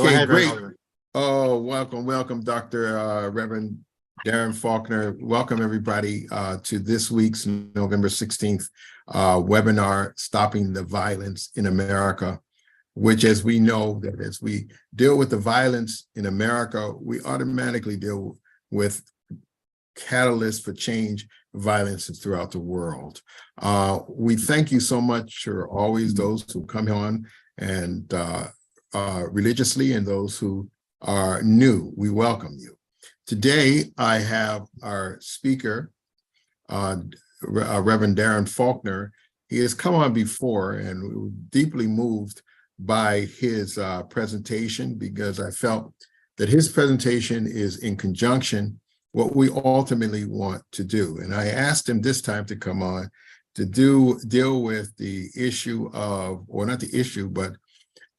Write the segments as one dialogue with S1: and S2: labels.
S1: Okay,
S2: ahead,
S1: great.
S2: Reverend.
S1: Oh, welcome, Dr. Reverend Darren Faulkner. Welcome, everybody, to this week's November 16th webinar, Stopping the Violence in America, which, as we know, that as we deal with the violence in America, we automatically deal with catalysts for change, violence throughout the world. We thank you so much for always those who come on and religiously, and those who are new. We welcome you. Today, I have our speaker, Reverend Darren Faulkner. He has come on before, and we were deeply moved by his presentation, because I felt that his presentation is in conjunction what we ultimately want to do. And I asked him this time to come on to deal with the issue of, or not the issue, but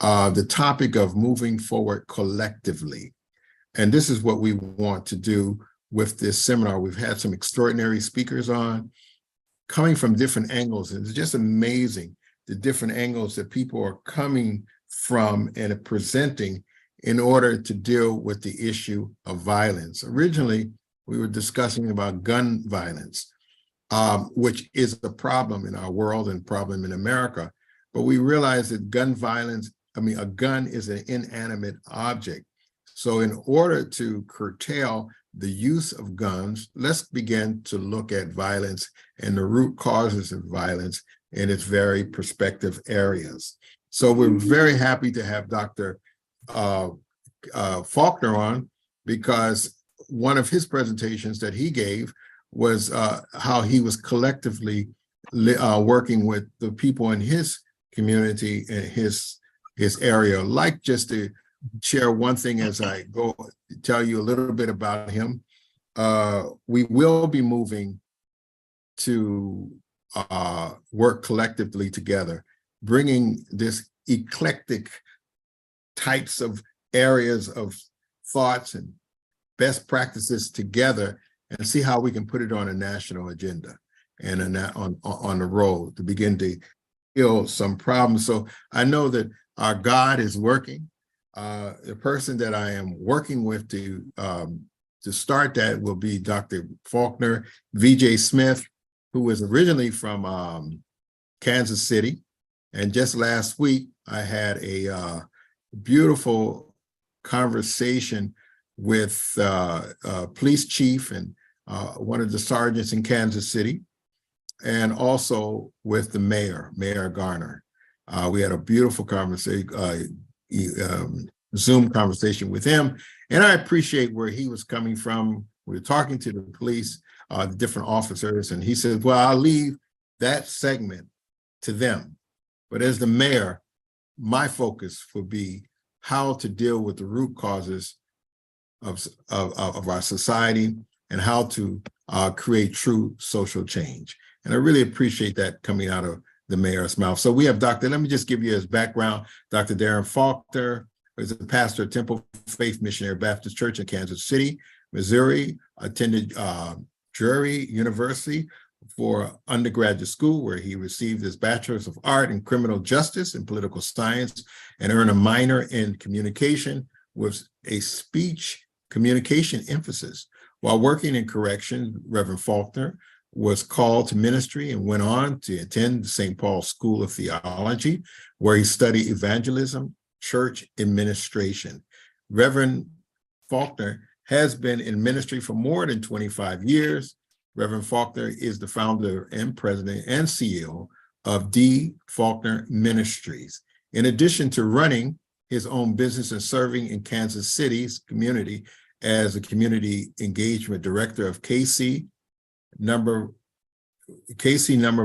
S1: the topic of moving forward collectively. And this is what we want to do with this seminar. We've had some extraordinary speakers on, coming from different angles, and it's just amazing the different angles that people are coming from and presenting in order to deal with the issue of violence. Originally, we were discussing about gun violence, which is a problem in our world and problem in America. But we realized that gun violence, a gun is an inanimate object. So in order to curtail the use of guns, let's begin to look at violence and the root causes of violence in its very prospective areas. So we're very happy to have Dr. Faulkner on, because one of his presentations that he gave was how he was collectively working with the people in his community and his area. Like, just to share one thing as I go tell you a little bit about him, we will be moving to work collectively together, bringing this eclectic types of areas of thoughts and best practices together, and see how we can put it on a national agenda and on the road to begin to heal some problems. So I know that our God is working. The person that I am working with to start that will be Dr. Faulkner, VJ Smith, who was originally from Kansas City. And just last week, I had a beautiful conversation with police chief and one of the sergeants in Kansas City, and also with the mayor, Mayor Garner. We had a beautiful conversation, Zoom conversation with him, and I appreciate where he was coming from. We were talking to the police, the different officers, and he said, well, I'll leave that segment to them. But as the mayor, my focus would be how to deal with the root causes of our society, and how to create true social change. And I really appreciate that coming out of the mayor's mouth. So we have let me just give you his background. Dr. Darren Faulkner is a pastor at Temple Faith Missionary Baptist Church in Kansas City, Missouri, attended Drury University for undergraduate school, where he received his Bachelor's of Art in Criminal Justice and Political Science, and earned a minor in communication with a speech communication emphasis. While working in corrections, Reverend Faulkner was called to ministry and went on to attend the St. Paul School of Theology, where he studied evangelism, church administration. Reverend Faulkner has been in ministry for more than 25 years. Reverend Faulkner is the founder and president and CEO of D. Faulkner Ministries. In addition to running his own business and serving in Kansas City's community as a community engagement director of KC Number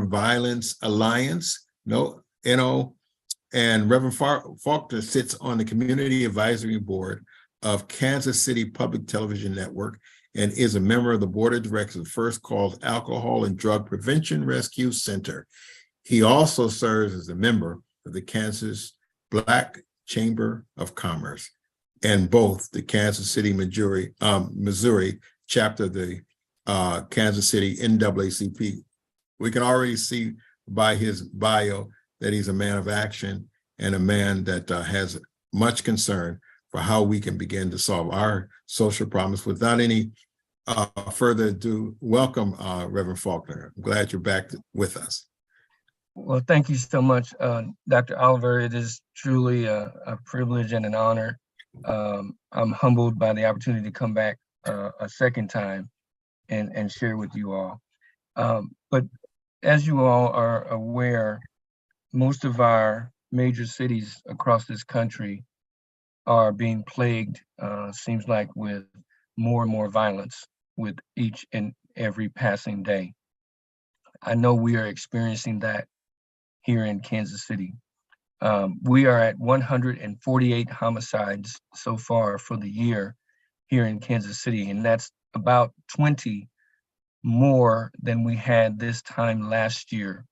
S1: Violence Alliance, and Reverend Faulkner sits on the Community Advisory Board of Kansas City Public Television Network, and is a member of the board of directors of First Call's Alcohol and Drug Prevention Rescue Center. He also serves as a member of the Kansas Black Chamber of Commerce, and both the Kansas City, Missouri chapter of the Kansas City NAACP. We can already see by his bio that he's a man of action and a man that has much concern for how we can begin to solve our social problems. Without any further ado, welcome, Reverend Faulkner. I'm glad you're back with us.
S2: Well, thank you so much, Dr. Oliver. It is truly a privilege and an honor. I'm humbled by the opportunity to come back a second time and share with you all. But as you all are aware, most of our major cities across this country are being plagued, seems like, with more and more violence with each and every passing day. I know we are experiencing that here in Kansas City. We are at 148 homicides so far for the year here in Kansas City, and that's about 20 more than we had this time last year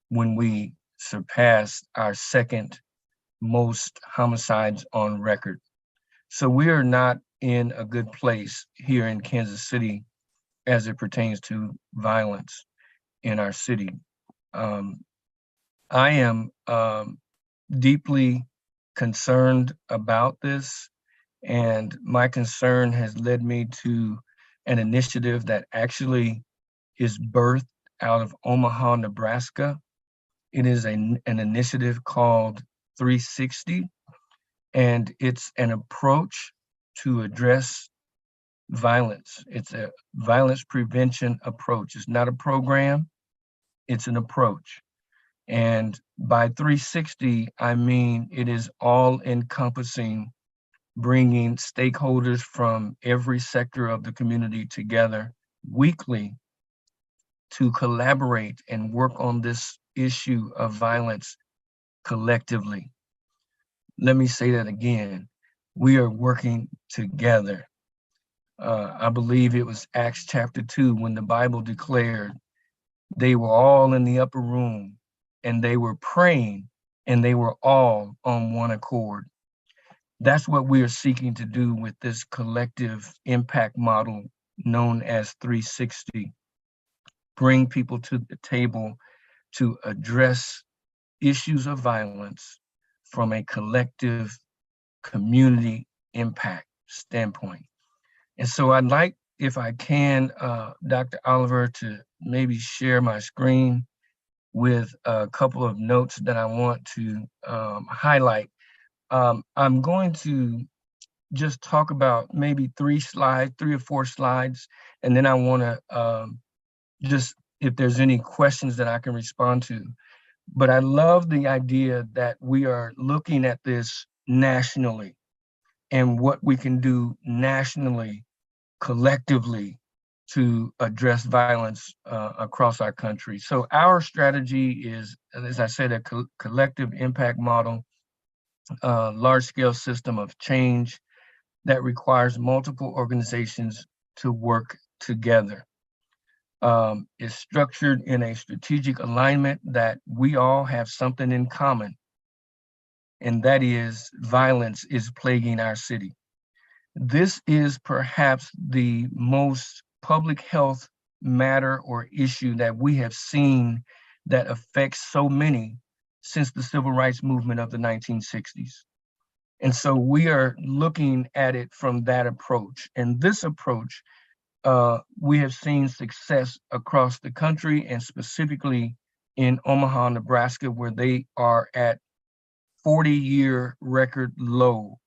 S2: when we surpassed our second most homicides on record. So we are not in a good place here in Kansas City as it pertains to violence in our city. I am deeply concerned about this, and my concern has led me to an initiative that actually is birthed out of Omaha, Nebraska. It is an initiative called 360, and it's an approach to address violence. It's a violence prevention approach. It's not a program, it's an approach. And by 360, I mean it is all encompassing, bringing stakeholders from every sector of the community together weekly to collaborate and work on this issue of violence collectively. Let me say that again. We are working together. I believe it was Acts chapter 2 when the Bible declared they were all in the upper room and they were praying and they were all on one accord. That's what we are seeking to do with this collective impact model known as 360. Bring people to the table to address issues of violence from a collective community impact standpoint. And so I'd like, if I can, Dr. Oliver, to maybe share my screen with a couple of notes that I want to highlight. I'm going to just talk about maybe 3 or 4 slides, and then I want to just, if there's any questions that I can respond to. But I love the idea that we are looking at this nationally and what we can do nationally, collectively, to address violence across our country. So our strategy is, as I said, a collective impact model, large-scale system of change that requires multiple organizations to work together. Is structured in a strategic alignment that we all have something in common, and that is violence is plaguing our city. This is perhaps the most public health matter or issue that we have seen that affects so many since the civil rights movement of the 1960s. And so we are looking at it from that approach. And this approach, we have seen success across the country and specifically in Omaha, Nebraska, where they are at 40-year record low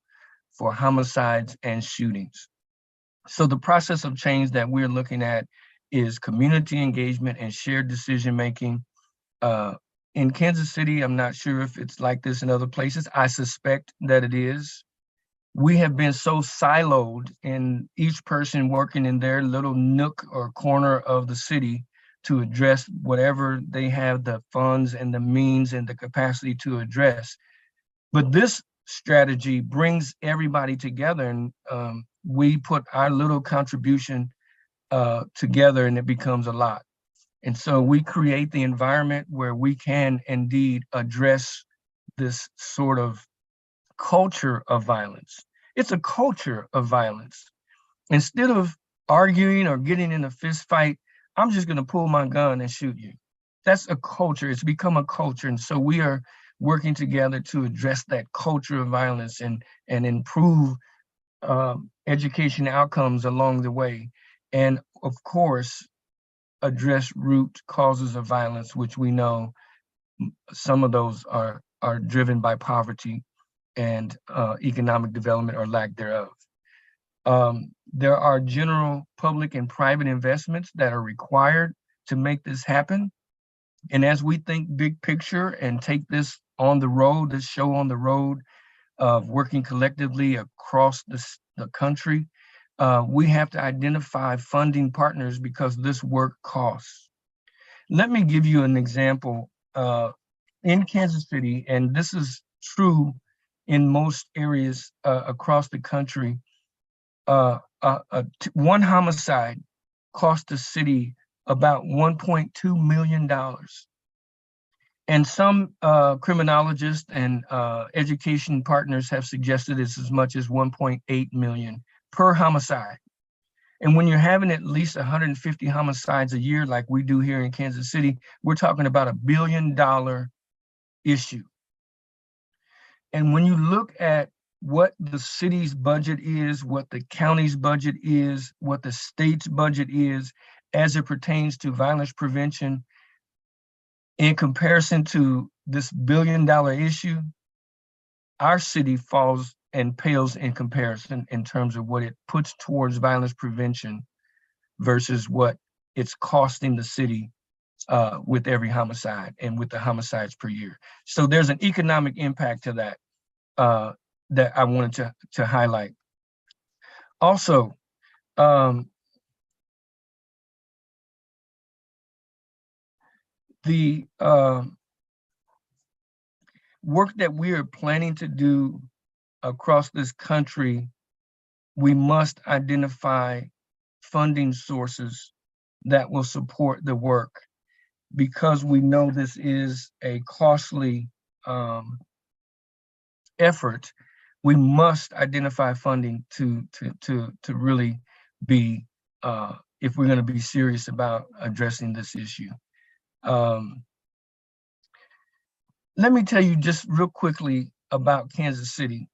S2: for homicides and shootings. So the process of change that we're looking at is community engagement and shared decision-making. In Kansas City, I'm not sure if it's like this in other places. I suspect that it is. We have been so siloed in each person working in their little nook or corner of the city to address whatever they have the funds and the means and the capacity to address. But this strategy brings everybody together, and we put our little contribution together and it becomes a lot. And so we create the environment where we can indeed address this sort of culture of violence. It's a culture of violence. Instead of arguing or getting in a fist fight, I'm just going to pull my gun and shoot you. That's a culture. It's become a culture. And so we are working together to address that culture of violence and improve education outcomes along the way. And of course, address root causes of violence, which we know some of those are driven by poverty and economic development or lack thereof. There are general public and private investments that are required to make this happen. And as we think big picture and take this on the road, this show on the road of working collectively across the country, we have to identify funding partners because this work costs. Let me give you an example. In Kansas City, and this is true in most areas across the country, one homicide cost the city about $1.2 million. And some criminologists and education partners have suggested it's as much as 1.8 million per homicide. And when you're having at least 150 homicides a year, like we do here in Kansas City, we're talking about $1 billion issue. And when you look at what the city's budget is, what the county's budget is, what the state's budget is, as it pertains to violence prevention, in comparison to this $1 billion issue, our city falls and pales in comparison in terms of what it puts towards violence prevention versus what it's costing the city with every homicide and with the homicides per year. So there's an economic impact to that that I wanted to highlight. Also, the work that we are planning to do across this country, we must identify funding sources that will support the work, because we know this is a costly effort. We must identify funding to really be, if we're going to be serious about addressing this issue. Let me tell you just real quickly about Kansas City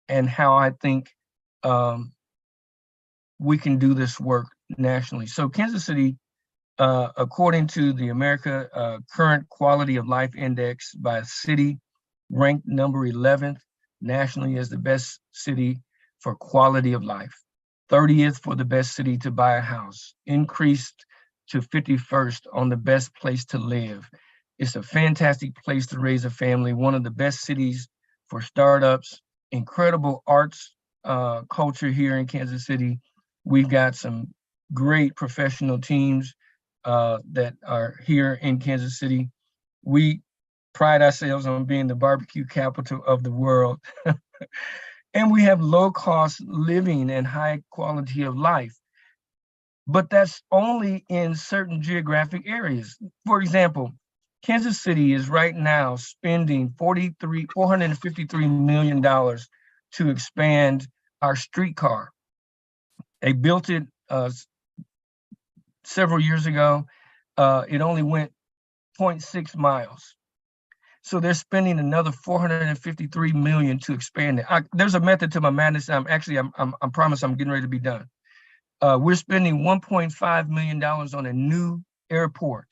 S2: and how I think we can do this work nationally. So Kansas City, according to the America Current Quality of Life Index by city, ranked number 11th nationally as the best city for quality of life, 30th for the best city to buy a house, increased to 51st on the best place to live. It's a fantastic place to raise a family, one of the best cities for startups, incredible arts culture here in Kansas City. We've got some great professional teams that are here in Kansas City. We pride ourselves on being the barbecue capital of the world. And we have low cost living and high quality of life. But that's only in certain geographic areas. For example, Kansas City is right now spending $453 million to expand our streetcar. They built it several years ago. It only went 0.6 miles. So they're spending another $453 million to expand it. There's a method to my madness. I promise I'm getting ready to be done. We're spending $1.5 million on a new airport.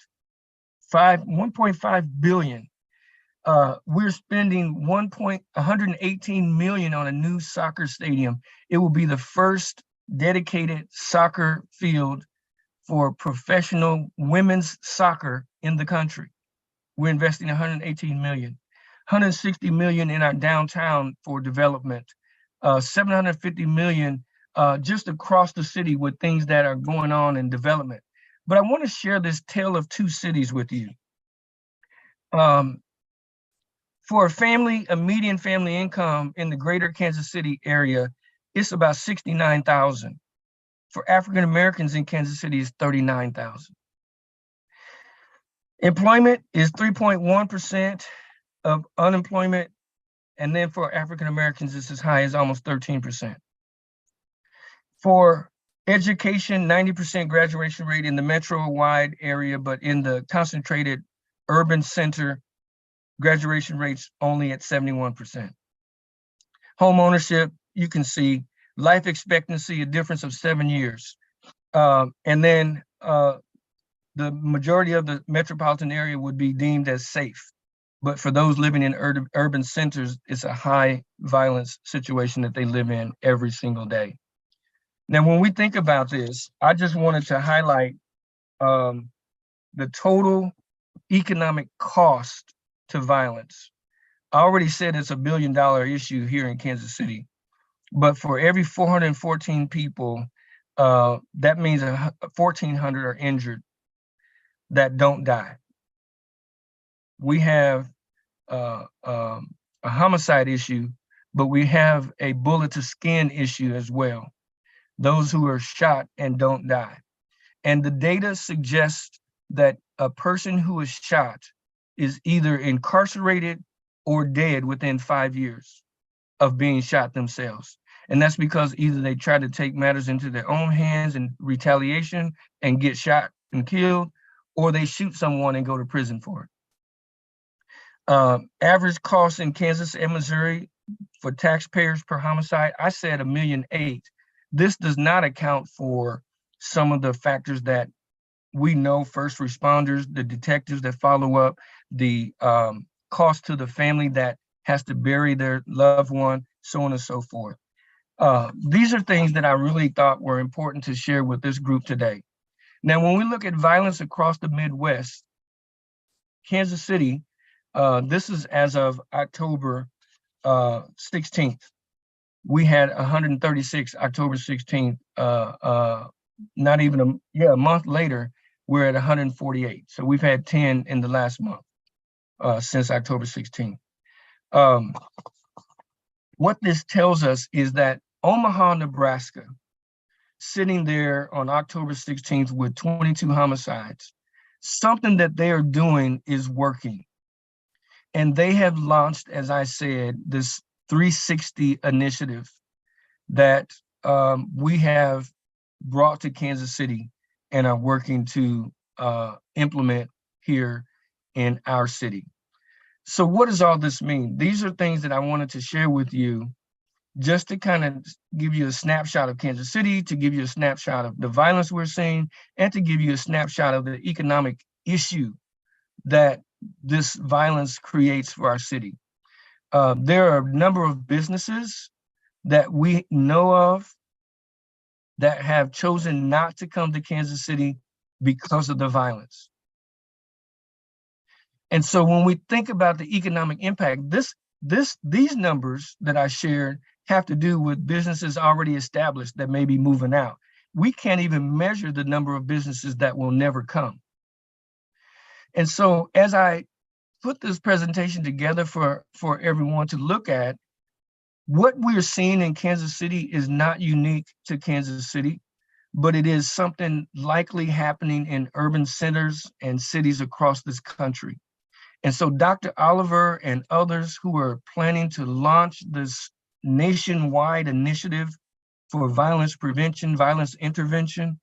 S2: $1.5 billion. We're spending $118 million on a new soccer stadium. It will be the first dedicated soccer field for professional women's soccer in the country. We're investing $118 million, $160 million in our downtown for development, $750 million just across the city with things that are going on in development. But I want to share this tale of two cities with you. For a family, a median family income in the greater Kansas City area, it's about $69,000. For African Americans in Kansas City, it's $39,000. Employment is 3.1% of unemployment. And then for African Americans, it's as high as almost 13%. For education, 90% graduation rate in the metro-wide area, but in the concentrated urban center, graduation rates only at 71%. Home ownership, you can see life expectancy, a difference of 7 years. And then the majority of the metropolitan area would be deemed as safe. But for those living in urban centers, it's a high violence situation that they live in every single day. Now, when we think about this, I just wanted to highlight the total economic cost to violence. I already said it's $1 billion issue here in Kansas City, but for every 414 people, that means 1,400 are injured that don't die. We have a homicide issue, but we have a bullet to skin issue as well. Those who are shot and don't die. And the data suggests that a person who is shot is either incarcerated or dead within 5 years of being shot themselves. And that's because either they try to take matters into their own hands in retaliation and get shot and killed, or they shoot someone and go to prison for it. Average cost in Kansas and Missouri for taxpayers per homicide, I said $1.8 million. This does not account for some of the factors that we know, first responders, the detectives that follow up, the cost to the family that has to bury their loved one, so on and so forth. These are things that I really thought were important to share with this group today. Now, when we look at violence across the Midwest, Kansas City, this is as of October 16th. We had 136 October 16th. Not even a month later, we're at 148. So we've had 10 in the last month since October 16th. What this tells us is that Omaha, Nebraska, sitting there on October 16th with 22 homicides, something that they are doing is working. And they have launched, as I said, this 360 initiative that we have brought to Kansas City and are working to implement here in our city. So what does all this mean? These are things that I wanted to share with you just to kind of give you a snapshot of Kansas City, to give you a snapshot of the violence we're seeing, and to give you a snapshot of the economic issue that this violence creates for our city. There are a number of businesses that we know of that have chosen not to come to Kansas City because of the violence. And so when we think about the economic impact, these numbers that I shared have to do with businesses already established that may be moving out. We can't even measure the number of businesses that will never come. And so as I put this presentation together for everyone to look at, what we're seeing in Kansas City is not unique to Kansas City, but it is something likely happening in urban centers and cities across this country. And so Dr. Oliver and others who are planning to launch this nationwide initiative for violence prevention, violence intervention,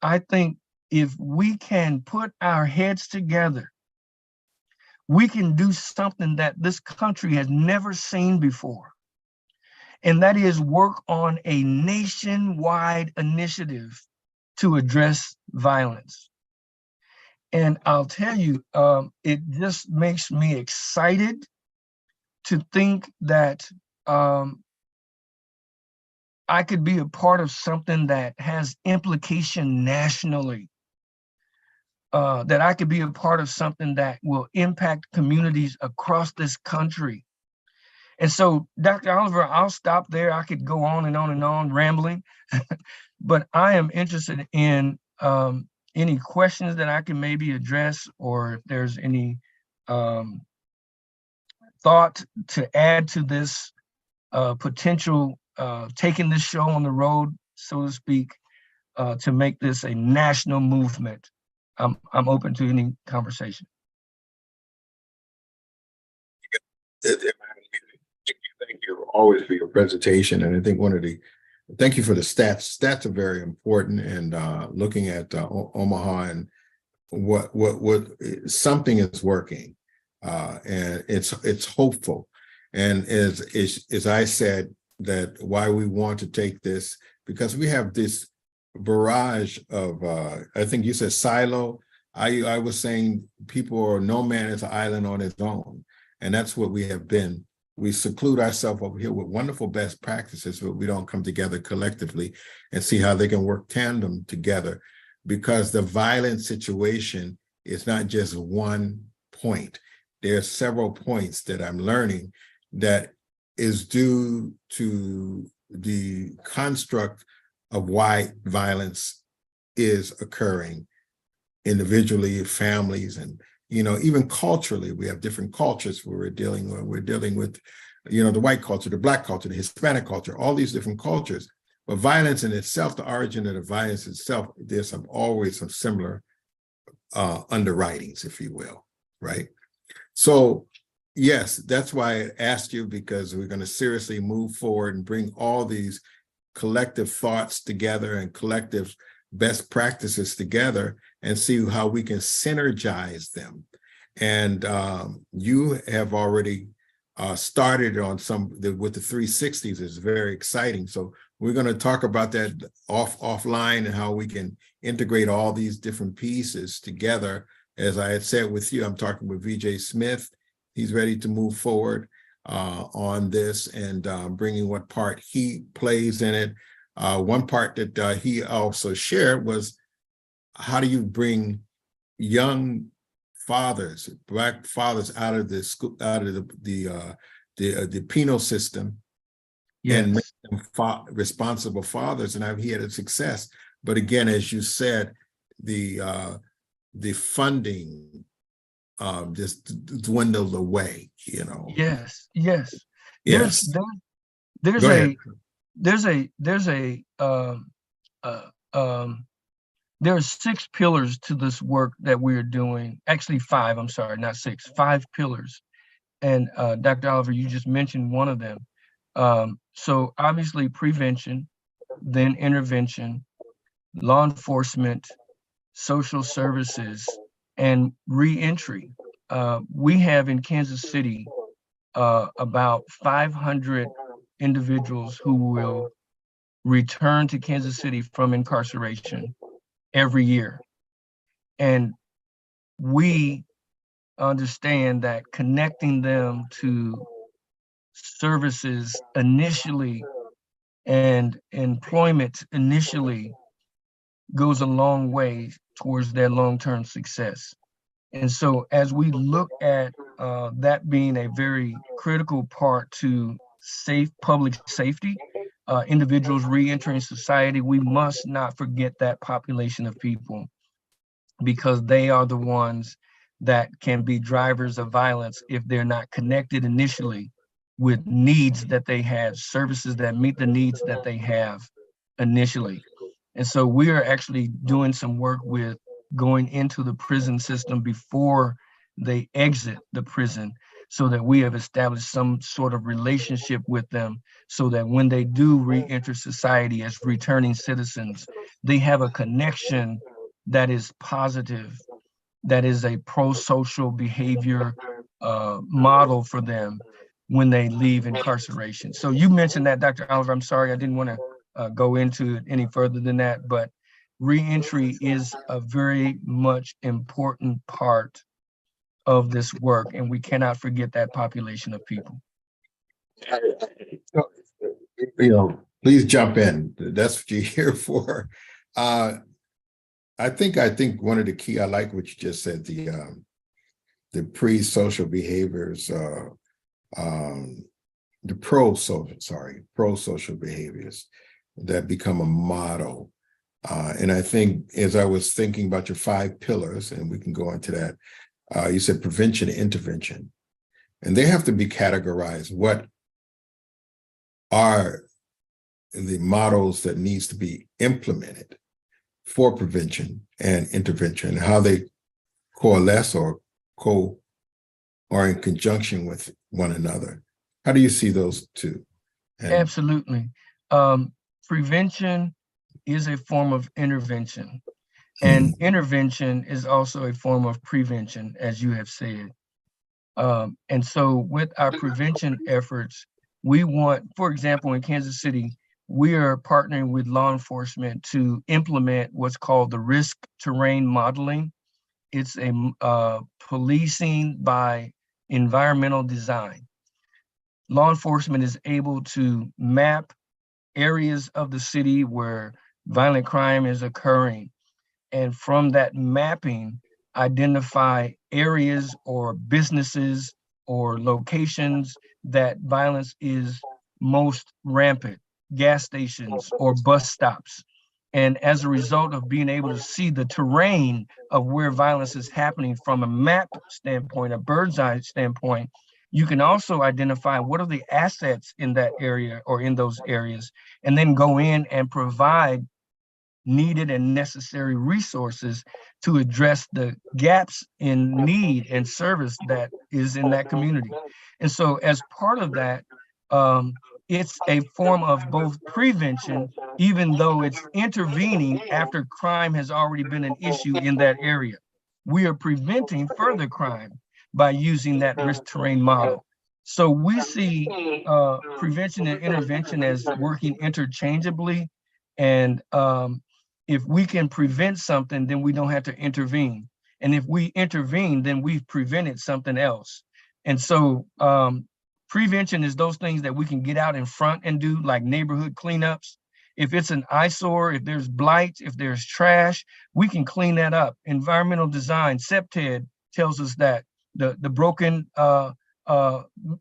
S2: I think if we can put our heads together, we can do something that this country has never seen before. And that is work on a nationwide initiative to address violence. And I'll tell you, it just makes me excited to think that I could be a part of something that has implication nationally, that I could be a part of something that will impact communities across this country. And so, Dr. Oliver, I'll stop there. I could go on and on and on rambling, but I am interested in any questions that I can maybe address, or if there's any thought to add to this potential taking this show on the road, so to speak, to make this a national movement. I'm open to any conversation.
S1: Thank you always for your presentation. And I think thank you for the stats. Stats are very important, and looking at Omaha and what something is working. And it's hopeful. And as I said, that why we want to take this, because we have this barrage of, I think you said silo. I was saying people are, no man is an island on his own. And that's what we have been. We seclude ourselves over here with wonderful best practices, but we don't come together collectively and see how they can work tandem together, because the violent situation is not just one point. There are several points that I'm learning that is due to the construct of why violence is occurring individually, families, and even culturally. We have different cultures where we're dealing with, the white culture, the black culture, the Hispanic culture, all these different cultures. But violence in itself, the origin of the violence itself, there's always some similar underwritings, if you will, right? So yes, that's why I asked you, because we're going to seriously move forward and bring all these collective thoughts together and collective best practices together and see how we can synergize them. And you have already started on with the 360s. Is very exciting. So we're going to talk about that offline, and how we can integrate all these different pieces together. As I had said with you, I'm talking with VJ Smith. He's ready to move forward on this, and bringing what part he plays in it. One part that he also shared was, how do you bring young fathers, Black fathers, out of the school, out of the penal system, and make
S2: Yes.
S1: them responsible fathers? And he had a success. But again, as you said, the funding just dwindled away.
S2: Yes. Yes. There's
S1: Yes.
S2: there's
S1: Go ahead.
S2: there's a uh, um there are 6 pillars to this work that we're doing. Actually 5, I'm sorry, not 6, 5 pillars. And Dr. Oliver, you just mentioned one of them. So obviously prevention, then intervention, law enforcement, social services, and reentry. We have in Kansas City about 500 individuals who will return to Kansas City from incarceration every year. And we understand that connecting them to services initially and employment initially goes a long way towards their long-term success. And so as we look at that being a very critical part to public safety, individuals reentering society, we must not forget that population of people, because they are the ones that can be drivers of violence if they're not connected initially with needs that they have, services that meet the needs that they have initially. And so we are actually doing some work with going into the prison system before they exit the prison, so that we have established some sort of relationship with them, so that when they do re-enter society as returning citizens, they have a connection that is positive, that is a pro-social behavior model for them when they leave incarceration. So you mentioned that, Dr. Oliver. I'm sorry, I didn't want to go into it any further than that, but reentry is a very much important part of this work, and we cannot forget that population of people.
S1: Please jump in. That's what you're here for. I think one of the key, I like what you just said, the pre-social behaviors, the pro-social behaviors that become a model. And I think, as I was thinking about your 5 pillars, and we can go into that, you said prevention and intervention, and they have to be categorized. What are the models that needs to be implemented for prevention and intervention, and how they coalesce or in conjunction with one another? How do you see those two?
S2: Absolutely. Prevention is a form of intervention,
S1: Hmm.
S2: and intervention is also a form of prevention, as you have said. And so with our prevention efforts, we want, for example, in Kansas City, we are partnering with law enforcement to implement what's called the risk terrain modeling. It's a policing by environmental design. Law enforcement is able to map areas of the city where violent crime is occurring, and from that mapping, identify areas or businesses or locations that violence is most rampant, gas stations or bus stops. And as a result of being able to see the terrain of where violence is happening from a map standpoint, a bird's eye standpoint, you can also identify what are the assets in that area or in those areas, and then go in and provide needed and necessary resources to address the gaps in need and service that is in that community. And so as part of that, it's a form of both prevention, even though it's intervening after crime has already been an issue in that area. We are preventing further crime by using that risk terrain model. So we see prevention and intervention as working interchangeably. And if we can prevent something, then we don't have to intervene. And if we intervene, then we've prevented something else. And so prevention is those things that we can get out in front and do, like neighborhood cleanups. If it's an eyesore, if there's blight, if there's trash, we can clean that up. Environmental design, CEPTED tells us that. The broken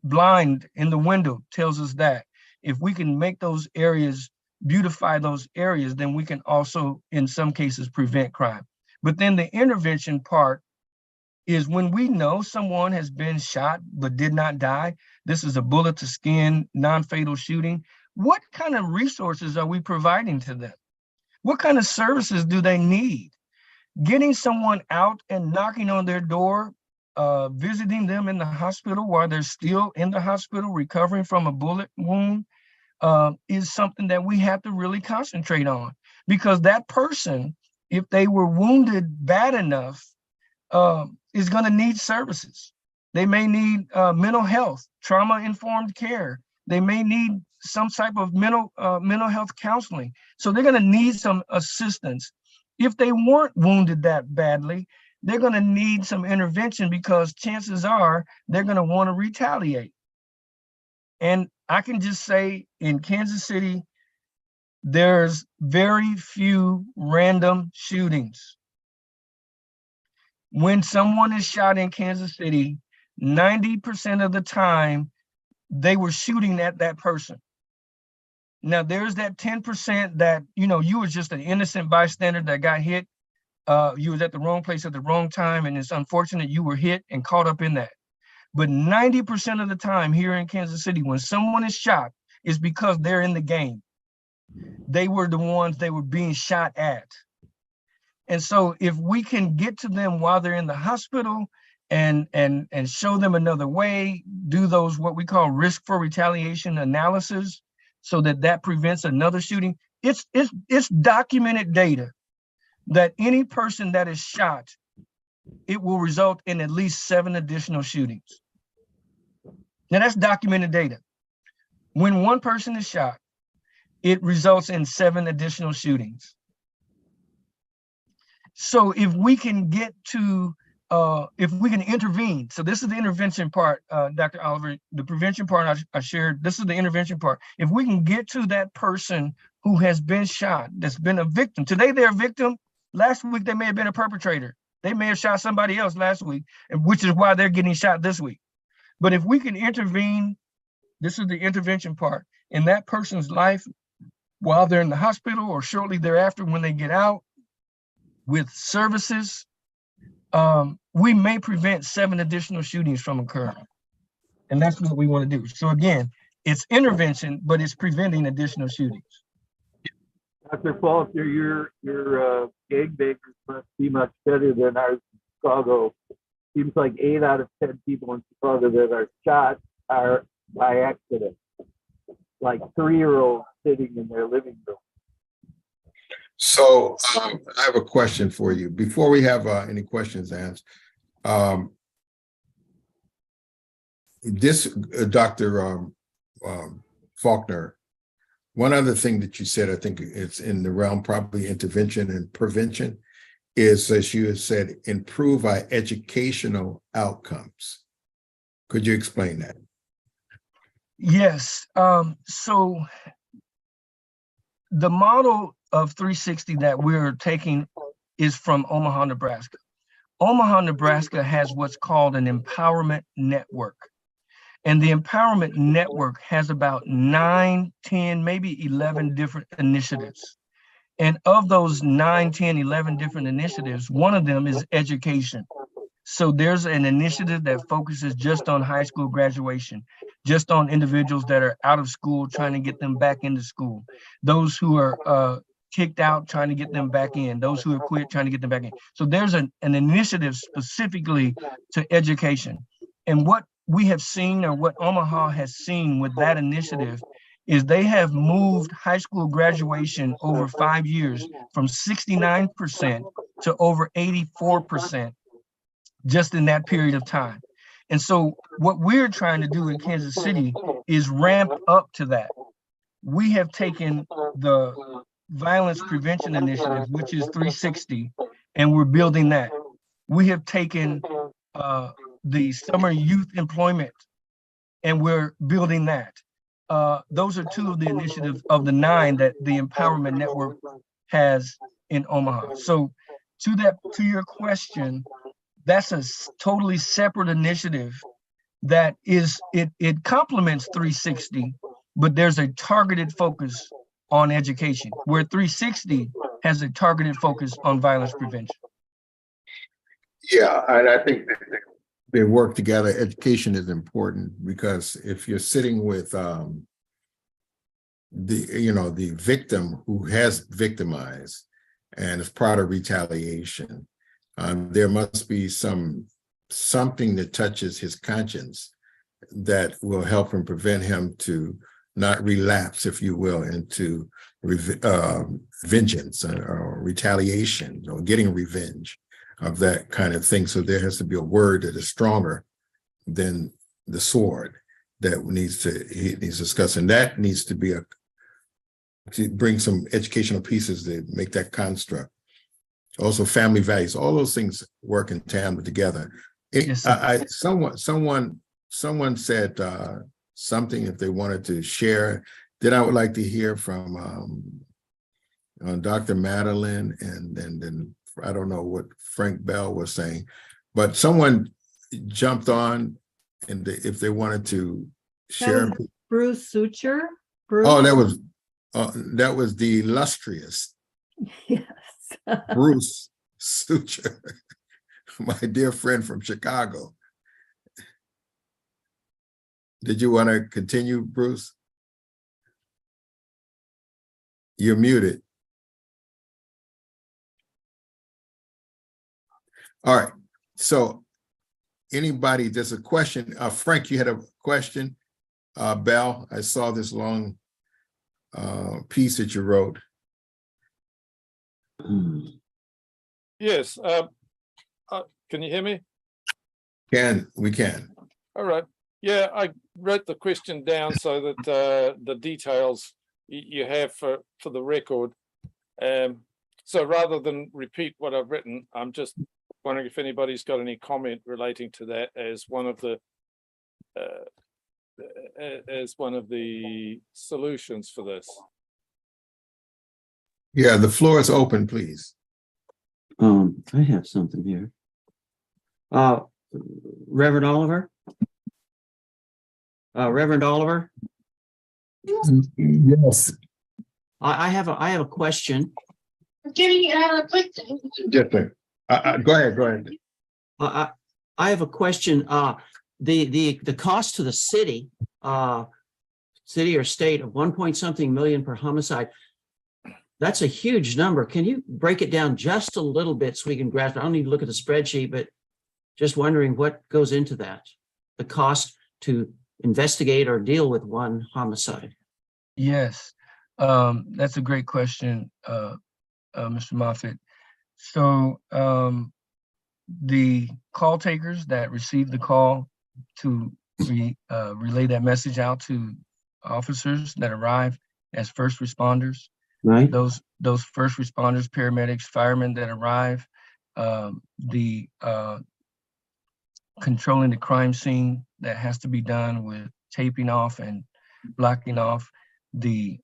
S2: blind in the window tells us that. If we can make those areas, beautify those areas, then we can also, in some cases, prevent crime. But then the intervention part is when we know someone has been shot but did not die. This is a bullet to skin, non-fatal shooting. What kind of resources are we providing to them? What kind of services do they need? Getting someone out and knocking on their door, visiting them in the hospital while they're still in the hospital recovering from a bullet wound, is something that we have to really concentrate on, because that person, if they were wounded bad enough, is going to need services. They may need mental health, trauma-informed care. They may need some type of mental health counseling. So they're going to need some assistance. If they weren't wounded that badly, they're going to need some intervention, because chances are they're going to want to retaliate. And I can just say in Kansas City, there's very few random shootings. When someone is shot in Kansas City, 90% of the time, they were shooting at that person. Now, there's that 10% that, you were just an innocent bystander that got hit. You was at the wrong place at the wrong time, and it's unfortunate you were hit and caught up in that. But 90% of the time here in Kansas City, when someone is shot, is because they're in the game. They were the ones they were being shot at. And so if we can get to them while they're in the hospital and show them another way, do those what we call risk for retaliation analysis, so that prevents another shooting. It's documented data that any person that is shot, it will result in at least 7 additional shootings. Now that's documented data. When one person is shot, it results in 7 additional shootings. So if we can get to, if we can intervene, so this is the intervention part, Dr. Oliver, the prevention part I shared, this is the intervention part. If we can get to that person who has been shot, that's been a victim, today they're a victim, last week they may have been a perpetrator. They may have shot somebody else last week, which is why they're getting shot this week. But if we can intervene, this is the intervention part, in that person's life while they're in the hospital or shortly thereafter when they get out, with services, we may prevent 7 additional shootings from occurring. And that's what we want to do. So again, it's intervention, but it's preventing additional shootings.
S3: Dr. Paul, your gangbangers must be much better than ours in Chicago. Seems like 8 out of 10 people in Chicago that are shot are by accident, like 3-year-olds sitting in their living room.
S1: So I have a question for you before we have any questions asked. this, Dr. Faulkner, one other thing that you said, I think it's in the realm probably intervention and prevention, is, as you have said, improve our educational outcomes. Could you explain that?
S2: Yes. So the model of 360 that we're taking is from Omaha, Nebraska. Omaha, Nebraska has what's called an empowerment network. And the empowerment network has about 9, 10, maybe 11 different initiatives. And of those 9, 10, 11 different initiatives, one of them is education. So there's an initiative that focuses just on high school graduation, just on individuals that are out of school, trying to get them back into school. Those who are kicked out, trying to get them back in. Those who are quit, trying to get them back in. So there's an initiative specifically to education. And what we have seen, or what Omaha has seen with that initiative, is they have moved high school graduation over 5 years from 69% to over 84% just in that period of time. And so what we're trying to do in Kansas City is ramp up to that. We have taken the violence prevention initiative, which is 360, and we're building that. We have taken the summer youth employment, and we're building that. Those are two of the initiatives of the 9 that the Empowerment Network has in Omaha. So to your question, that's a totally separate initiative that is, it complements 360, but there's a targeted focus on education, where 360 has a targeted focus on violence prevention.
S1: Yeah, and I think they work together. Education is important, because if you're sitting with the victim who has victimized and is part of retaliation, there must be something that touches his conscience that will help him, prevent him to not relapse, if you will, into vengeance or retaliation, or getting revenge of that kind of thing. So there has to be a word that is stronger than the sword that he needs to discuss, and that needs to be to bring some educational pieces that make that construct. Also, family values, all those things work in tandem together.
S2: Yes,
S1: Someone said something, if they wanted to share, then I would like to hear from Dr. Madeline, and then I don't know what Frank Bell was saying, but someone jumped on, and if they wanted to share.
S4: Bruce Suture. Bruce?
S1: Oh, that was the illustrious
S4: Yes.
S1: Bruce Suture, my dear friend from Chicago. Did you want to continue, Bruce? You're muted. All right. So anybody, there's a question. Frank, you had a question. Bell, I saw this long piece that you wrote.
S5: Yes. Can you hear me?
S1: We can.
S5: All right. Yeah, I wrote the question down so that the details you have for the record. So rather than repeat what I've written, I'm just wondering if anybody's got any comment relating to that as one of the solutions for this.
S1: Yeah, the floor is open, please.
S6: I have something here. Reverend Oliver? Reverend Oliver?
S1: Yes.
S6: I have a question.
S1: Different. Go ahead.
S6: I have a question. The cost to the city or state of 1 million per homicide. That's a huge number. Can you break it down just a little bit so we can grasp? I don't need to look at the spreadsheet, but just wondering what goes into that. The cost to investigate or deal with one homicide.
S2: Yes, that's a great question, Mr. Moffitt. So the call takers that receive the call to we relay that message out to officers that arrive as first responders.
S6: Right?
S2: Those first responders, paramedics, firemen that arrive, the controlling the crime scene that has to be done with taping off and blocking off, the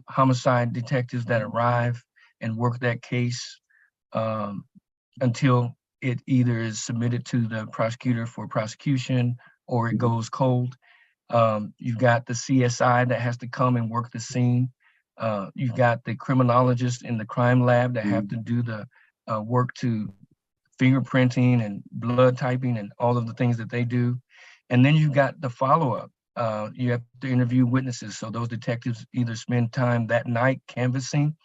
S2: homicide detectives that arrive and work that case until it either is submitted to the prosecutor for prosecution or it goes cold. You've got the CSI that has to come and work the scene. You've got the criminologists in the crime lab that have to do the work to fingerprinting and blood typing and all of the things that they do. And then you've got the follow-up. You have to interview witnesses. So those detectives either spend time that night canvassing.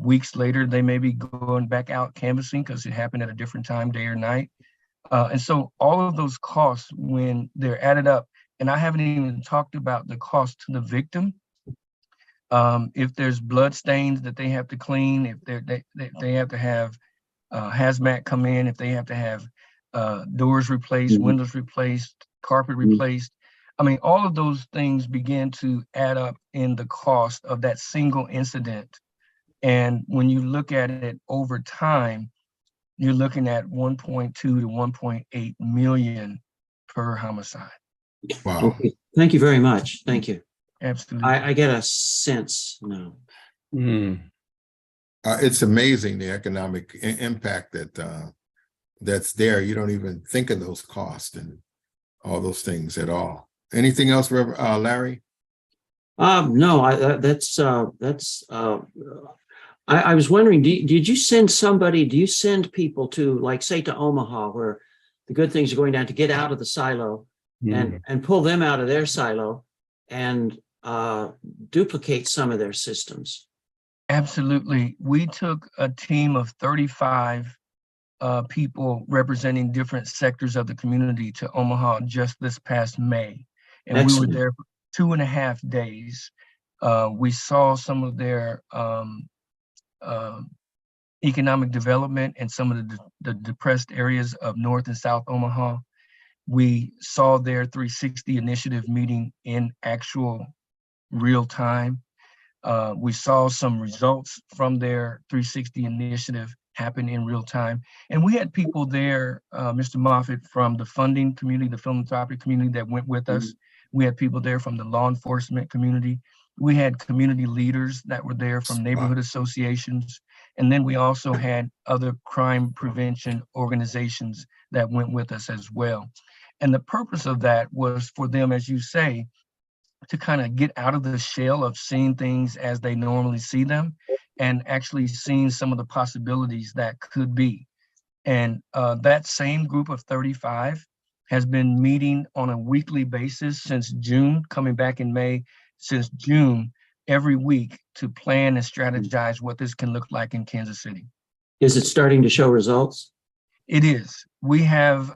S2: Weeks later, they may be going back out canvassing because it happened at a different time, day or night. And so all of those costs, when they're added up, and I haven't even talked about the cost to the victim. If there's blood stains that they have to clean, if they have to have hazmat come in, if they have to have doors replaced, windows replaced, carpet replaced. I mean, all of those things begin to add up in the cost of that single incident. And when you look at it over time, you're looking at 1.2 to 1.8 million per homicide.
S1: Wow.
S6: Okay. Thank you very much. Thank you.
S2: Absolutely.
S6: I get a sense now.
S1: It's amazing the economic impact that that's there. You don't even think of those costs and all those things at all. Anything else, Larry?
S6: No, I was wondering, did you send somebody, do you send people to, like, say, to Omaha, where the good things are going down, to get out of the silo and pull them out of their silo and duplicate some of their systems?
S2: Absolutely. We took a team of 35 people representing different sectors of the community to Omaha just this past May. And
S6: Excellent.
S2: we were there for 2.5 days. We saw some of their economic development in some of the depressed areas of North and South Omaha. We saw their 360 initiative meeting in actual real time. We saw some results from their 360 initiative happen in real time. And we had people there, Mr. Moffitt, from the funding community, the philanthropic community that went with us. We had people there from the law enforcement community. We had community leaders that were there from neighborhood associations. And then we also had other crime prevention organizations that went with us as well. And the purpose of that was for them, as you say, to kind of get out of the shell of seeing things as they normally see them and actually seeing some of the possibilities that could be. And that same group of 35 has been meeting on a weekly basis since June, coming back in May, since June, every week to plan and strategize what this can look like in Kansas City.
S6: Is it starting to show results?
S2: It is. We have,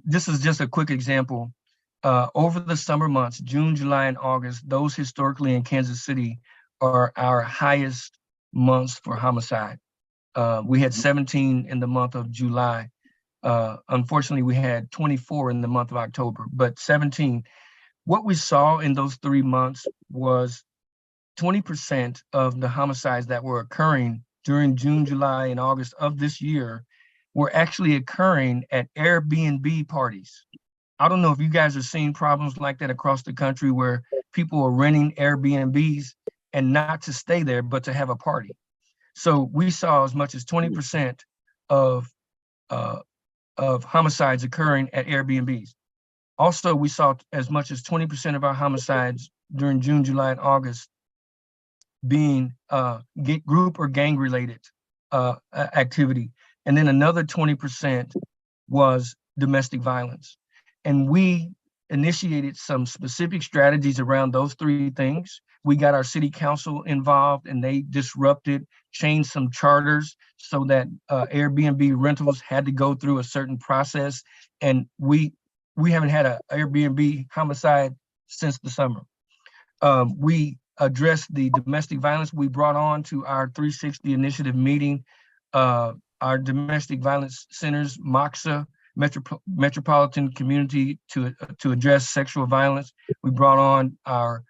S2: this is just a quick example. Over the summer months, June, July, and August, those historically in Kansas City are our highest months for homicide. We had 17 in the month of July. Unfortunately, we had 24 in the month of October, but 17. What we saw in those 3 months was 20% of the homicides that were occurring during June, July, and August of this year were actually occurring at Airbnb parties. I don't know if you guys are seeing problems like that across the country where people are renting Airbnbs and not to stay there, but to have a party. So we saw as much as 20% of homicides occurring at Airbnbs. Also, we saw as much as 20% of our homicides during June, July, and August being group or gang related activity. And then another 20% was domestic violence. And we initiated some specific strategies around those 3 things. We got our city council involved and they disrupted, changed some charters so that Airbnb rentals had to go through a certain process. And we haven't had an Airbnb homicide since the summer. We addressed the domestic violence. We brought on to our 360 initiative meeting, our domestic violence centers, MOXA, metropolitan community to address sexual violence. We brought on our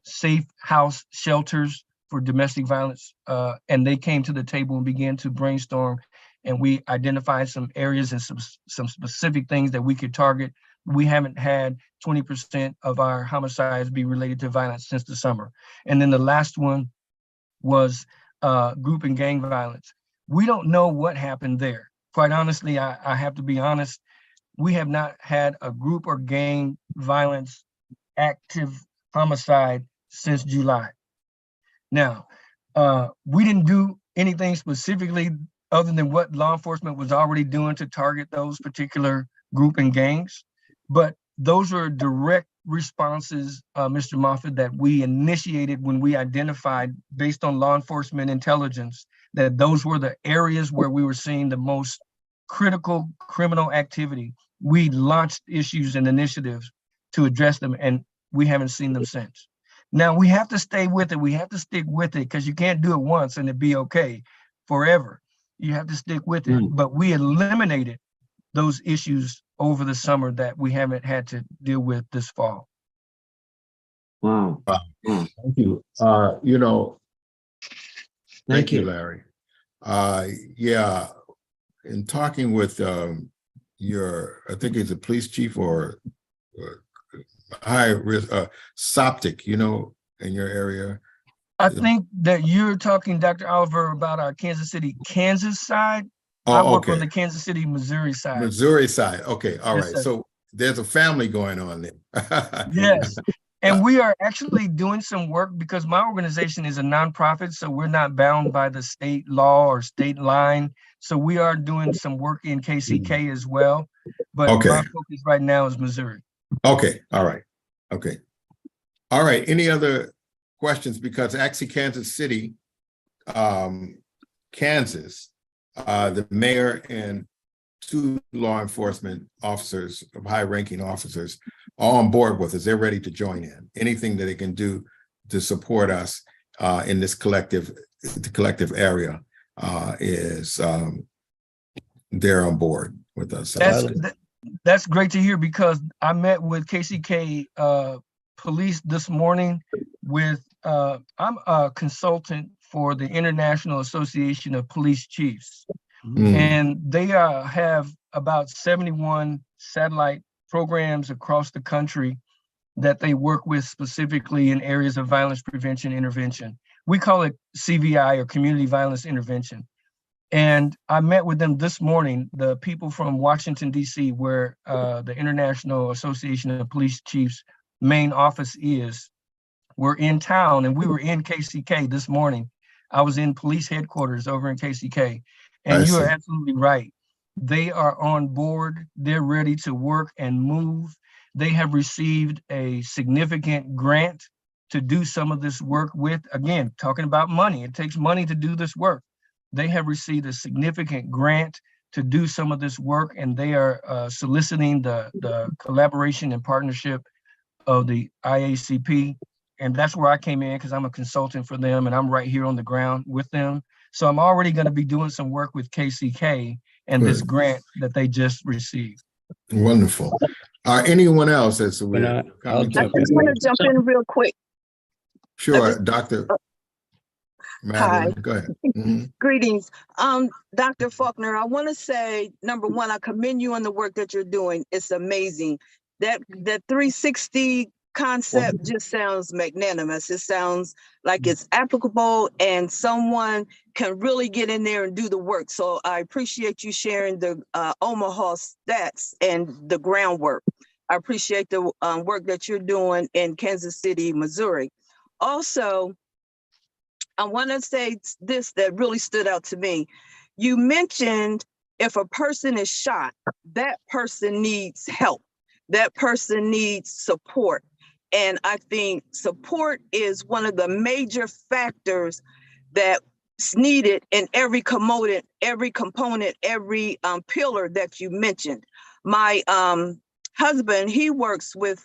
S2: safe house shelters for domestic violence, and they came to the table and began to brainstorm, and we identified some areas and some specific things that we could target. We haven't had 20% of our homicides be related to violence since the summer. And then the last one was group and gang violence. We don't know what happened there. Quite honestly, I have to be honest, we have not had a group or gang violence active homicide since July. Now, we didn't do anything specifically other than what law enforcement was already doing to target those particular group and gangs. But those are direct responses, Mr. Moffett, that we initiated when we identified, based on law enforcement intelligence, that those were the areas where we were seeing the most critical criminal activity. We launched issues and initiatives to address them, and we haven't seen them since. Now, we have to stay with it. We have to stick with it, because you can't do it once and it be okay forever. You have to stick with it. But we eliminated those issues over the summer that we haven't had to deal with this fall.
S6: Wow.
S1: Thank you. You know, thank you, Larry. Yeah, in talking with I think it's a police chief or high risk, Soptic, you know, in your area.
S2: I think that you're talking, Dr. Oliver, about our Kansas City, Kansas side.
S1: Oh,
S2: I work
S1: okay.
S2: on the Kansas City, Missouri side.
S1: Missouri side. Okay. All
S2: Yes,
S1: right.
S2: sir.
S1: So there's a family going on there.
S2: Yes. And we are actually doing some work, because my organization is a nonprofit, so we're not bound by the state law or state line. So we are doing some work in KCK as well. But
S1: Okay.
S2: my focus right now is Missouri.
S1: Okay. All right. Okay. All right. Any other questions? Because actually Kansas City, Kansas, the mayor and 2 law enforcement officers, high-ranking officers, are on board with us. They're ready to join in. Anything that they can do to support us in this collective area is they're on board with us.
S2: That's great to hear, because I met with KCK police this morning with, I'm a consultant for the International Association of Police Chiefs. And they have about 71 satellite programs across the country that they work with specifically in areas of violence prevention intervention. We call it CVI, or community violence intervention. And I met with them this morning, the people from Washington, D.C., where the International Association of Police Chiefs main office is. We're in town, and we were in KCK this morning. I was in police headquarters over in KCK. And you are absolutely right. They are on board. They're ready to work and move. They have received a significant grant to do some of this work with. Again, talking about money, it takes money to do this work. They have received a significant grant to do some of this work, and they are soliciting the collaboration and partnership of the IACP. And that's where I came in, because I'm a consultant for them, and I'm right here on the ground with them. So I'm already going to be doing some work with KCK and this grant that they just received.
S1: Wonderful. Anyone else that's
S7: I just
S1: jump
S7: want to jump in real quick.
S1: Sure, Dr. Madeline, go ahead.
S7: Greetings. Dr. Faulkner, I want to say, number one, I commend you on the work that you're doing. It's amazing. That 360 concept just sounds magnanimous. It sounds like it's applicable and someone can really get in there and do the work. So I appreciate you sharing the Omaha stats and the groundwork. I appreciate the work that you're doing in Kansas City, Missouri. Also, I want to say this that really stood out to me. You mentioned if a person is shot, that person needs help. That person needs support. And I think support is one of the major factors that's needed in every component, every pillar that you mentioned. My husband, he works with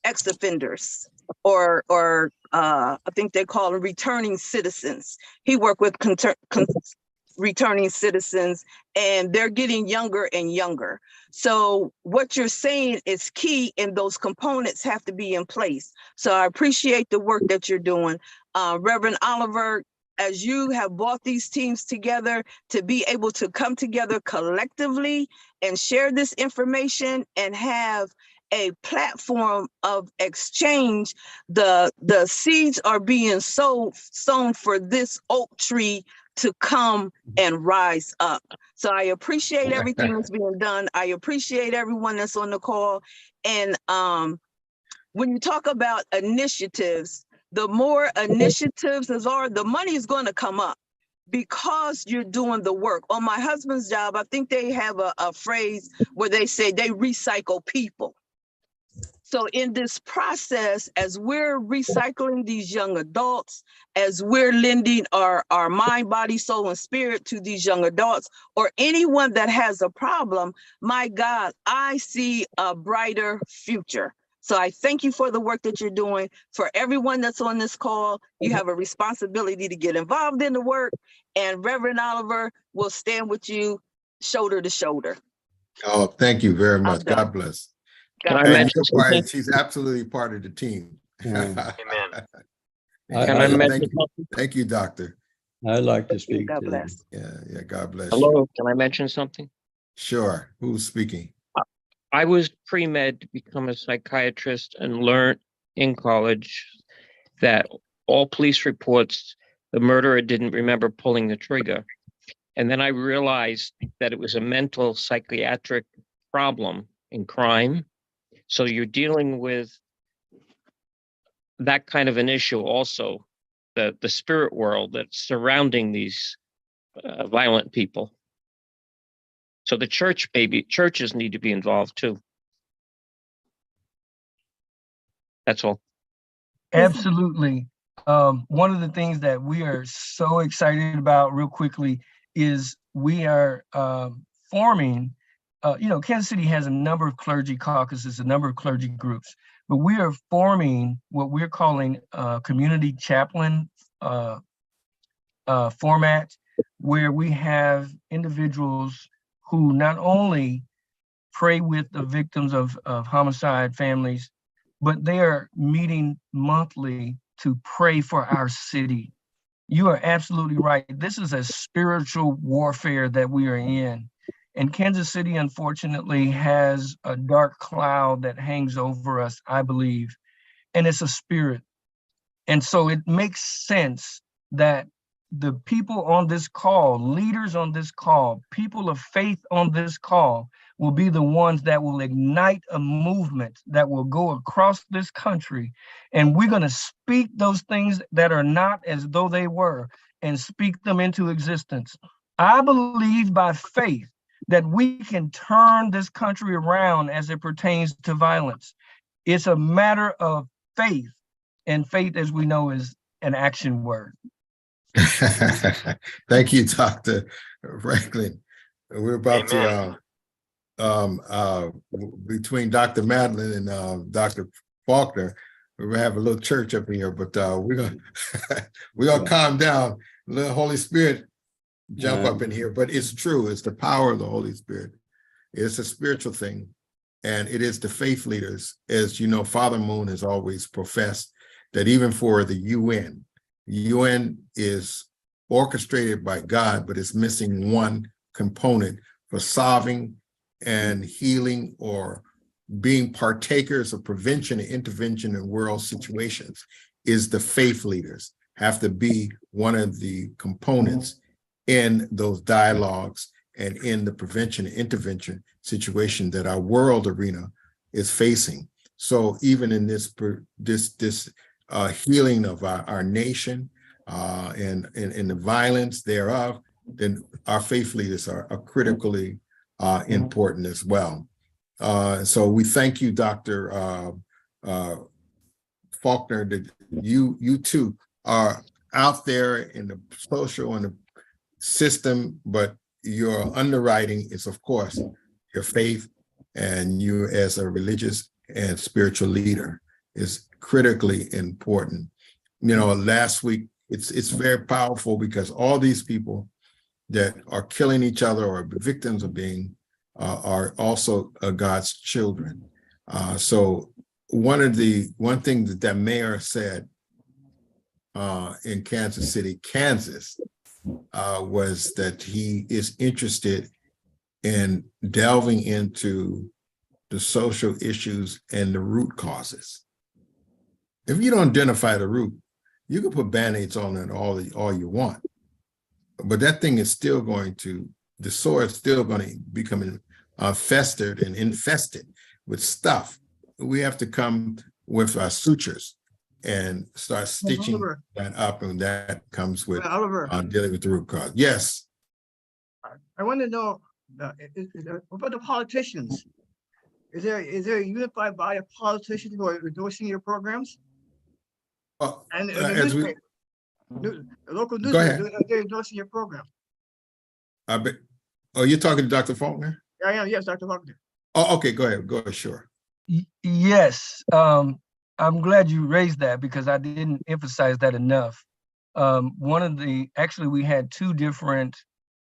S7: ex-offenders or I think they call them returning citizens. He worked with returning citizens, and they're getting younger and younger. So what you're saying is key, and those components have to be in place. So I appreciate the work that you're doing. Reverend Oliver, as you have brought these teams together to be able to come together collectively and share this information and have a platform of exchange, the seeds are being sown for this oak tree to come and rise up. So I appreciate everything that's being done. I appreciate everyone that's on the call. And when you talk about initiatives, the more initiatives there are, the money is going to come up because you're doing the work. On my husband's job, I think they have a phrase where they say they recycle people. So in this process, as we're recycling these young adults, as we're lending our mind, body, soul, and spirit to these young adults, or anyone that has a problem, my God, I see a brighter future. So I thank you for the work that you're doing. For everyone that's on this call, you have a responsibility to get involved in the work, and Reverend Oliver will stand with you shoulder to shoulder.
S1: Oh, thank you very much.
S7: done.
S1: God bless.
S8: Can I
S1: And
S8: mention
S1: you're
S8: something?
S1: right, she's absolutely part of the team.
S9: Amen.
S8: Can I mention
S1: Thank you.
S8: something?
S1: Thank you, doctor.
S9: I'd like to speak
S7: God
S9: to you.
S7: bless.
S1: Yeah, God bless you.
S8: Hello, can I mention something?
S1: Sure. Who's speaking?
S8: I was pre-med to become a psychiatrist and learned in college that all police reports, the murderer didn't remember pulling the trigger. And then I realized that it was a mental psychiatric problem in crime. So you're dealing with that kind of an issue also, the spirit world that's surrounding these violent people. So the churches need to be involved too. That's all.
S2: Absolutely. One of the things that we are so excited about real quickly is we are forming, Kansas City has a number of clergy caucuses, a number of clergy groups, but we are forming what we're calling a community chaplain format, where we have individuals who not only pray with the victims of homicide families, but they are meeting monthly to pray for our city. You are absolutely right. This is a spiritual warfare that we are in. And Kansas City, unfortunately, has a dark cloud that hangs over us, I believe, and it's a spirit. And so it makes sense that the people on this call, leaders on this call, people of faith on this call, will be the ones that will ignite a movement that will go across this country. And we're going to speak those things that are not as though they were and speak them into existence. I believe by faith that we can turn this country around as it pertains to violence. It's a matter of faith, and faith, as we know, is an action word.
S1: Thank you, Dr. Franklin. We're about to, between Dr. Madeline and Dr. Faulkner, we're gonna have a little church up in here, but we're gonna calm down. Let the Holy Spirit jump up in here. But it's true, it's the power of the Holy Spirit. It's a spiritual thing, and it is the faith leaders. As you know, Father Moon has always professed that even for the UN is orchestrated by God, but it's missing one component for solving and healing or being partakers of prevention and intervention in world situations. Is the faith leaders have to be one of the components in those dialogues and in the prevention and intervention situation that our world arena is facing. So even in this healing of our nation and the violence thereof, then our faith leaders are critically important as well. So we thank you, Dr. Faulkner, that you too are out there in the social and the system, but your underwriting is, of course, your faith, and you as a religious and spiritual leader is critically important. Last week, it's very powerful because all these people that are killing each other or victims of being are also God's children. So one thing that mayor said in Kansas City, Kansas, was that he is interested in delving into the social issues and the root causes. If you don't identify the root, you can put band-aids on it all you want, but that thing is still going to, the soil is still going to become festered and infested with stuff. We have to come with our sutures and start stitching
S9: Oliver.
S1: that up, and that comes with
S9: Oliver,
S1: dealing with the root cause. Yes.
S9: I want to know, what about the politicians? Is there a unified body of politicians who are endorsing your programs? And the
S1: As we,
S9: newspaper, the local
S1: Go ahead.
S9: newspaper, they're endorsing your program.
S1: I bet. Oh, you're talking to Dr. Faulkner?
S9: I am, yes, Dr. Wagner.
S1: Oh, okay. Go ahead. Sure.
S2: Yes, I'm glad you raised that because I didn't emphasize that enough. Actually, we had two different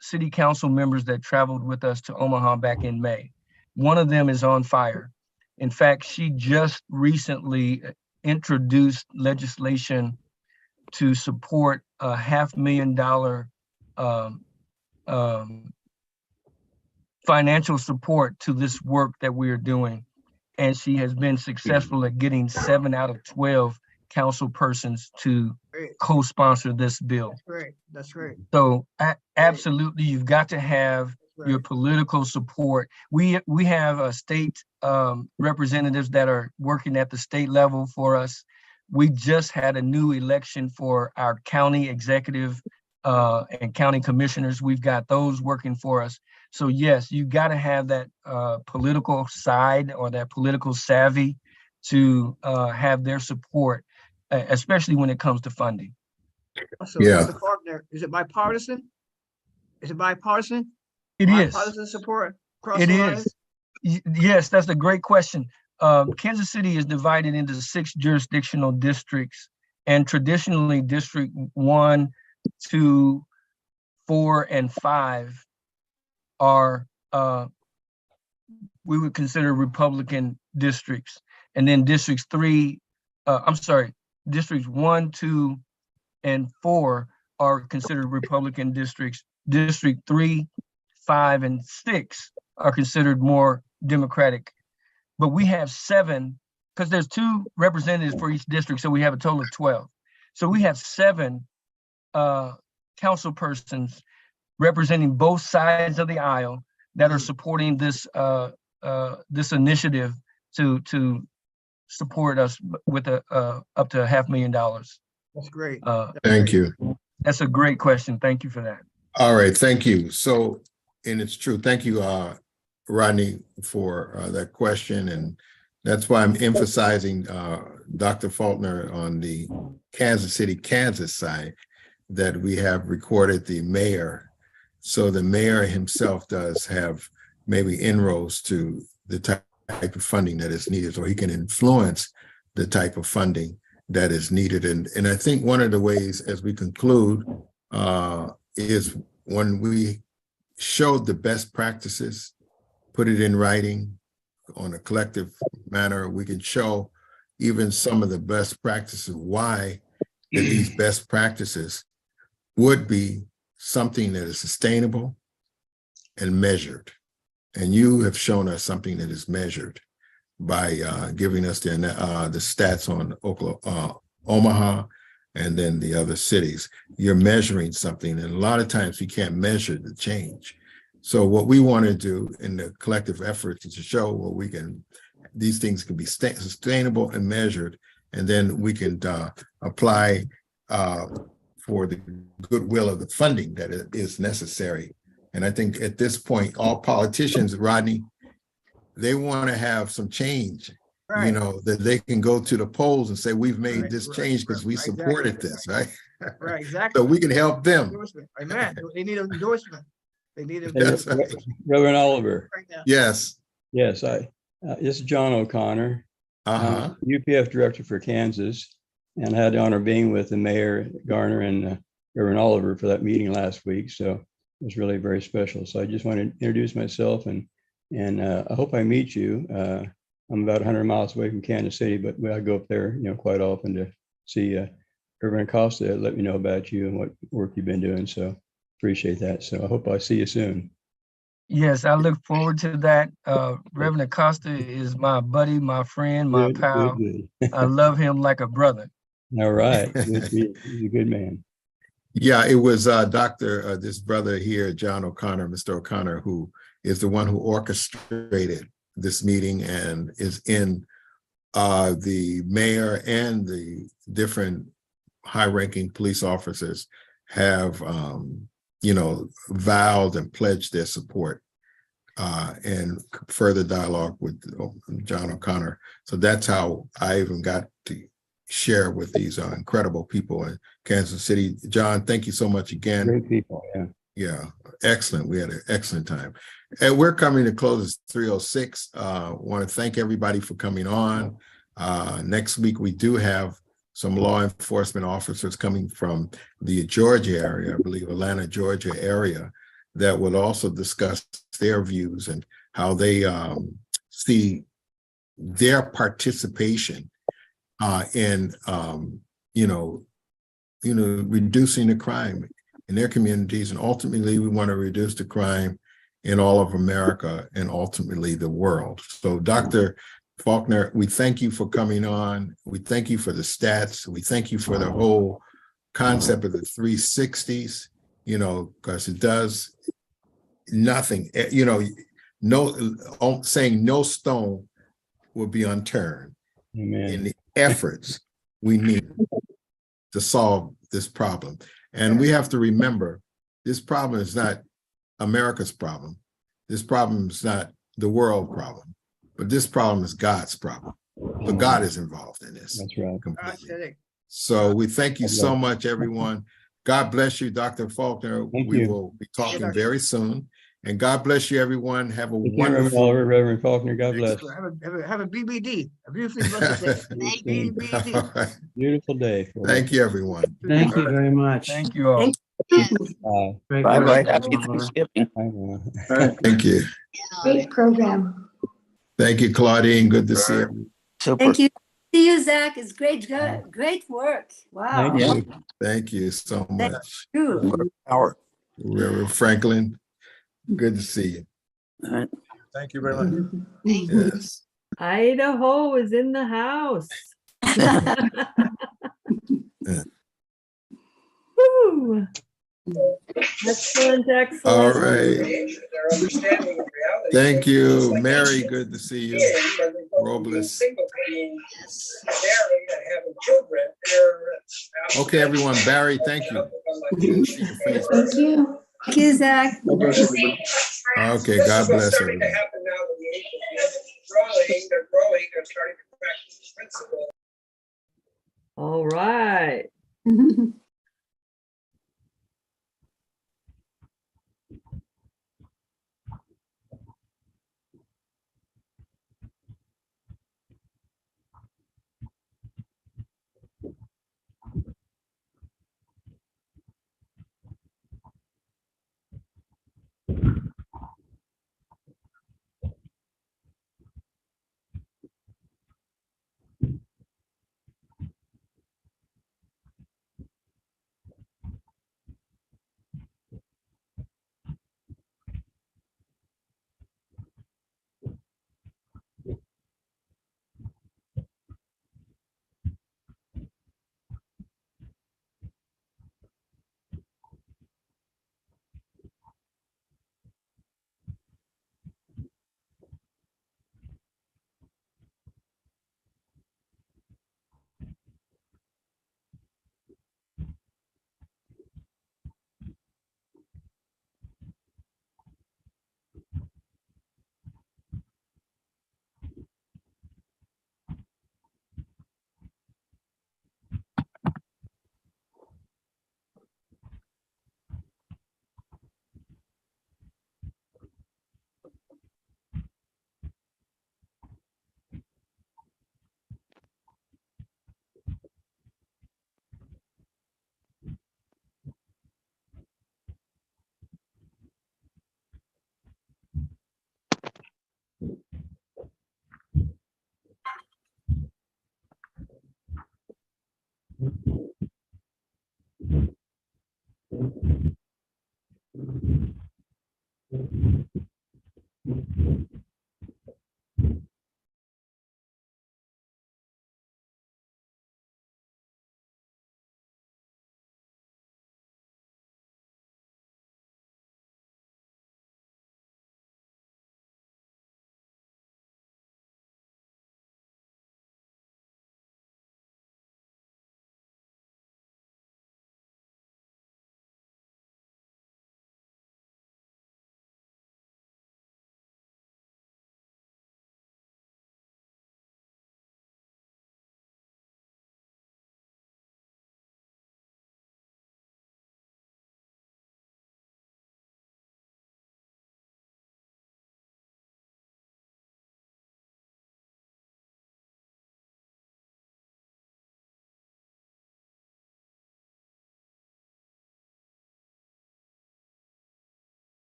S2: city council members that traveled with us to Omaha back in May. One of them is on fire. In fact, she just recently introduced legislation to support a $500,000 financial support to this work that we are doing. And she has been successful at getting 7 out of 12 council persons to
S9: Great,
S2: co-sponsor this bill.
S9: that's great, that's great.
S2: So absolutely, you've got to have your political support. We have state representatives that are working at the state level for us. We just had a new election for our county executive and county commissioners. We've got those working for us. So yes, you got to have that political side or that political savvy to have their support, especially when it comes to funding.
S9: So,
S1: Yeah.
S9: Mr. Faulkner, is it bipartisan? Is it bipartisan?
S2: It is.
S9: Bipartisan support across
S2: It
S9: the
S2: is.
S9: lines?
S2: Yes, that's a great question. Kansas City is divided into 6 jurisdictional districts, and traditionally District 1, 2, 4, and 5 are we would consider Republican districts. And then districts 1, 2, and 4 are considered Republican districts. District 3, 5, and 6 are considered more Democratic. But we have 7, because there's 2 representatives for each district, so we have a total of 12. So we have 7 council persons representing both sides of the aisle that are supporting this this initiative to support us with up to $500,000.
S9: That's great.
S1: Thank you.
S2: That's a great question. Thank you for that.
S1: All right. Thank you. So, and it's true. Thank you, Rodney, for that question. And that's why I'm emphasizing Dr. Faulkner on the Kansas City, Kansas side, that we have recorded the mayor. So the mayor himself does have maybe inroads to the type of funding that is needed, or he can influence the type of funding that is needed. And I think one of the ways, as we conclude, is when we showed the best practices, put it in writing on a collective manner, we can show even some of the best practices, why that these best practices would be something that is sustainable and measured. And you have shown us something that is measured by giving us the stats on Omaha and then the other cities. You're measuring something, and a lot of times we can't measure the change. So what we want to do in the collective effort is to show what we can, these things can be sustainable and measured, and then we can apply for the goodwill of the funding that is necessary. And I think at this point, all politicians, Rodney, they want to have some change,
S9: Right.
S1: you know, that they can go to the polls and say, we've made
S9: Right,
S1: this
S9: right,
S1: change because we
S9: exactly.
S1: supported this, right?
S9: Right, exactly.
S1: So we can help them.
S9: Endorsement. Amen. They need an endorsement. They need a
S1: That's right.
S10: Reverend Oliver,
S9: right now.
S1: Yes.
S10: yes, this is John O'Connor,
S1: Uh-huh.
S10: UPF Director for Kansas, and I had the honor of being with the Mayor Garner and Reverend Oliver for that meeting last week. So was really very special. So I just want to introduce myself and I hope I meet you. I'm about 100 miles away from Kansas City, but I go up there, quite often to see Reverend Acosta. Let me know about you and what work you've been doing. So appreciate that. So I hope I see you soon.
S2: Yes, I look forward to that. Reverend Acosta is my buddy, my friend, my
S10: Good,
S2: pal.
S10: good.
S2: I love him like a brother.
S10: All right. He's a good man.
S1: Yeah, it was this brother here, John O'Connor, Mr. O'Connor, who is the one who orchestrated this meeting and is in the mayor and the different high-ranking police officers have vowed and pledged their support and further dialogue with John O'Connor. So that's how I even got to share with these incredible people in Kansas City. John, thank you so much again.
S10: Great people, yeah.
S1: Yeah, excellent. We had an excellent time. And we're coming to close at 3:06. Want to thank everybody for coming on. Next week, we do have some law enforcement officers coming from the Georgia area, I believe Atlanta, Georgia area, that will also discuss their views and how they see their participation in reducing the crime in their communities. And ultimately, we want to reduce the crime in all of America and ultimately the world. So Dr. Faulkner, we thank you for coming on. We thank you for the stats. We thank you for the whole concept of the 360s, because it does nothing, saying no stone will be unturned
S10: Amen.
S1: in the efforts we need to solve this problem. And we have to remember, this problem is not America's problem. This problem is not the world problem, but this problem is God's problem. So God is involved in this.
S10: That's right.
S1: Completely. So we thank you so much, everyone. God bless you, Dr. Faulkner.
S10: Thank
S1: We
S10: you.
S1: will be talking very soon. And God bless you, everyone. Have a wonderful.
S10: Oliver, Reverend Faulkner. God bless.
S9: Have a BBD, a beautifully blessed day. BBD.
S10: Beautiful day.
S1: Thank you, everyone.
S6: Thank you very much.
S2: Thank you all.
S6: Great
S8: Bye bye.
S6: work,
S8: Happy
S6: Oliver.
S8: Thanksgiving.
S1: Thank you.
S4: Great program.
S1: Thank you, Claudine. Good to see you.
S8: Super.
S4: Thank you. See you, Zach. It's great work. Wow.
S10: Thank you.
S1: Thank you so much.
S4: You.
S8: Power.
S1: Reverend Franklin, good to see you.
S8: All right.
S3: Thank you very much.
S1: Yes.
S4: Idaho is in the house. Woo. Excellent, excellent.
S1: All right. Thank you, Mary. Good to see you. Robles. Okay, everyone. Barry, thank you. Good to see your face.
S4: Thank you. Thank you, Zach.
S1: Okay, God bless everyone.
S4: All right.